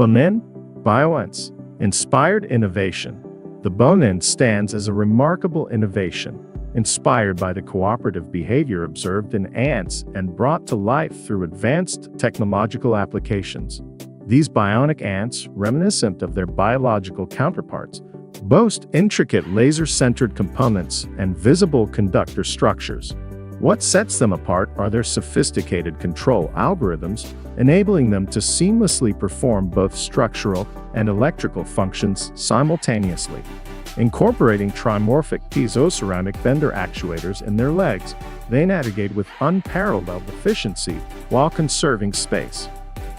Bonin, Bioense, inspired innovation. The Bonin stands as a remarkable innovation, inspired by the cooperative behavior observed in ants and brought to life through advanced technological applications. These bionic ants, reminiscent of their biological counterparts, boast intricate laser-centered components and visible conductor structures. What sets them apart are their sophisticated control algorithms, enabling them to seamlessly perform both structural and electrical functions simultaneously. Incorporating trimorphic piezoceramic bender actuators in their legs, they navigate with unparalleled efficiency while conserving space.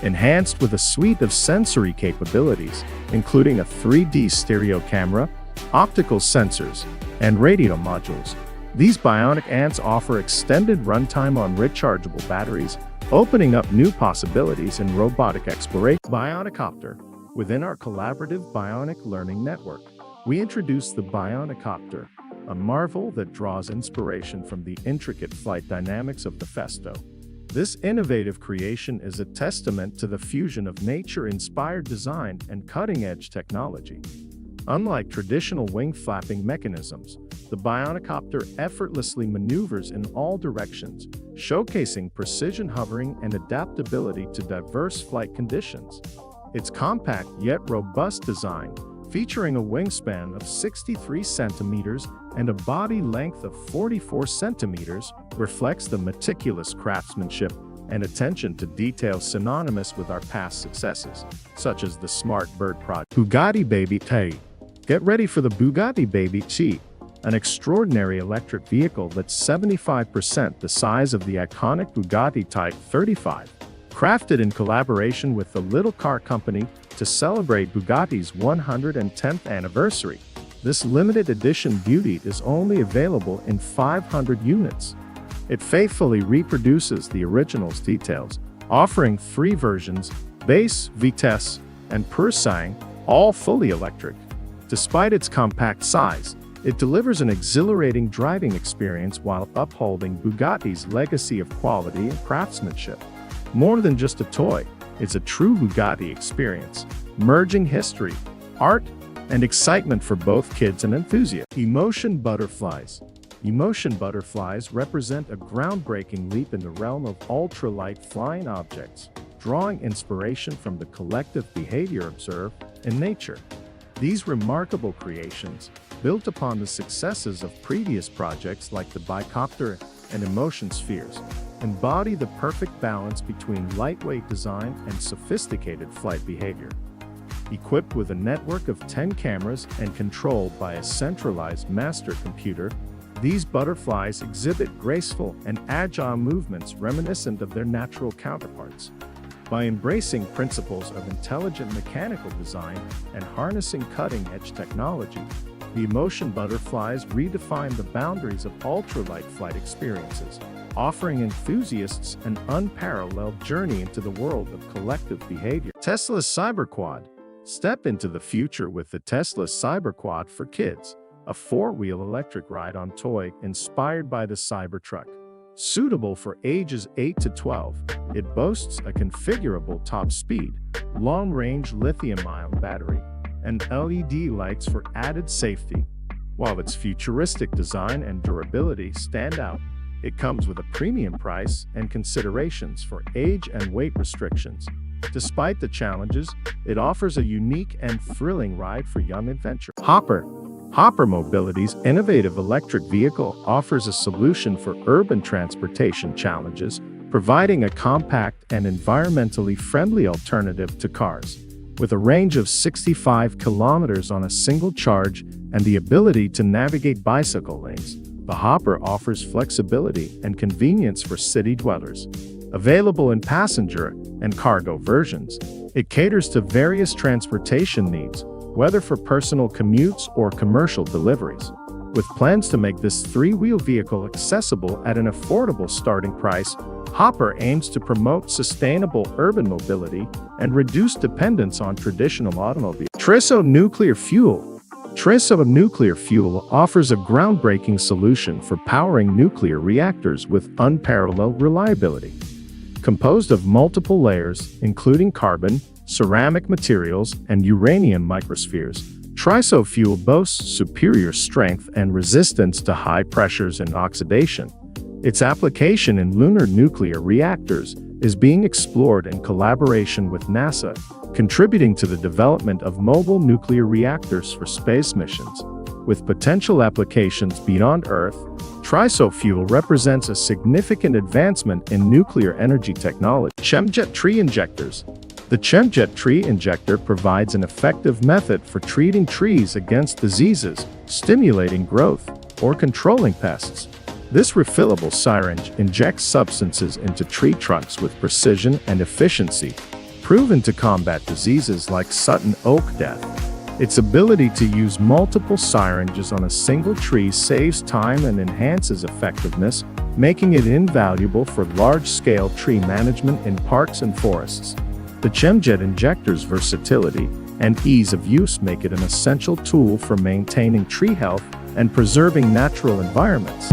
Enhanced with a suite of sensory capabilities, including a 3D stereo camera, optical sensors, and radio modules, these bionic ants offer extended runtime on rechargeable batteries, opening up new possibilities in robotic exploration. Bionicopter. Within our collaborative bionic learning network, we introduce the Bionicopter, a marvel that draws inspiration from the intricate flight dynamics of the Festo. This innovative creation is a testament to the fusion of nature-inspired design and cutting-edge technology. Unlike traditional wing flapping mechanisms, the Bionicopter effortlessly maneuvers in all directions, showcasing precision hovering and adaptability to diverse flight conditions. Its compact yet robust design, featuring a wingspan of 63 centimeters and a body length of 44 centimeters, reflects the meticulous craftsmanship and attention to detail synonymous with our past successes, such as the Smart Bird project. Bugatti Baby T. Get ready for the Bugatti Baby T, an extraordinary electric vehicle that's 75% the size of the iconic Bugatti Type 35. Crafted in collaboration with the Little Car Company to celebrate Bugatti's 110th anniversary, this limited edition beauty is only available in 500 units. It faithfully reproduces the original's details, offering 3 versions: Base, Vitesse, and Pur-Sang, all fully electric. Despite its compact size, it delivers an exhilarating driving experience while upholding Bugatti's legacy of quality and craftsmanship. More than just a toy, it's a true Bugatti experience, merging history, art, and excitement for both kids and enthusiasts. Emotion Butterflies. Emotion butterflies represent a groundbreaking leap in the realm of ultralight flying objects, drawing inspiration from the collective behavior observed in nature. These remarkable creations, built upon the successes of previous projects like the Bicopter and Emotion Spheres, embody the perfect balance between lightweight design and sophisticated flight behavior. Equipped with a network of 10 cameras and controlled by a centralized master computer, these butterflies exhibit graceful and agile movements reminiscent of their natural counterparts. By embracing principles of intelligent mechanical design and harnessing cutting-edge technology, the Emotion butterflies redefine the boundaries of ultralight flight experiences, offering enthusiasts an unparalleled journey into the world of collective behavior. Tesla's Cyberquad. Step into the future with the Tesla Cyberquad for kids, a 4-wheel electric ride-on toy inspired by the Cybertruck. Suitable for ages 8 to 12, it boasts a configurable top speed, long-range lithium-ion battery, and LED lights for added safety. While its futuristic design and durability stand out, it comes with a premium price and considerations for age and weight restrictions. Despite the challenges, it offers a unique and thrilling ride for young adventurers. Hopper. Hopper Mobility's innovative electric vehicle offers a solution for urban transportation challenges, providing a compact and environmentally friendly alternative to cars. With a range of 65 kilometers on a single charge and the ability to navigate bicycle lanes, the Hopper offers flexibility and convenience for city dwellers. Available in passenger and cargo versions, it caters to various transportation needs, whether for personal commutes or commercial deliveries. With plans to make this 3-wheel vehicle accessible at an affordable starting price, Hopper aims to promote sustainable urban mobility and reduce dependence on traditional automobiles. Triso Nuclear Fuel. Triso Nuclear Fuel offers a groundbreaking solution for powering nuclear reactors with unparalleled reliability. Composed of multiple layers, including carbon, ceramic materials, and uranium microspheres. TRISO fuel boasts superior strength and resistance to high pressures and oxidation. Its application in lunar nuclear reactors is being explored in collaboration with NASA, contributing to the development of mobile nuclear reactors for space missions. With potential applications beyond Earth, TRISO fuel represents a significant advancement in nuclear energy technology. ChemJet tree injectors. The ChemJet tree injector provides an effective method for treating trees against diseases, stimulating growth, or controlling pests. This refillable syringe injects substances into tree trunks with precision and efficiency, proven to combat diseases like sudden oak death. Its ability to use multiple syringes on a single tree saves time and enhances effectiveness, making it invaluable for large-scale tree management in parks and forests. The ChemJet injector's versatility and ease of use make it an essential tool for maintaining tree health and preserving natural environments.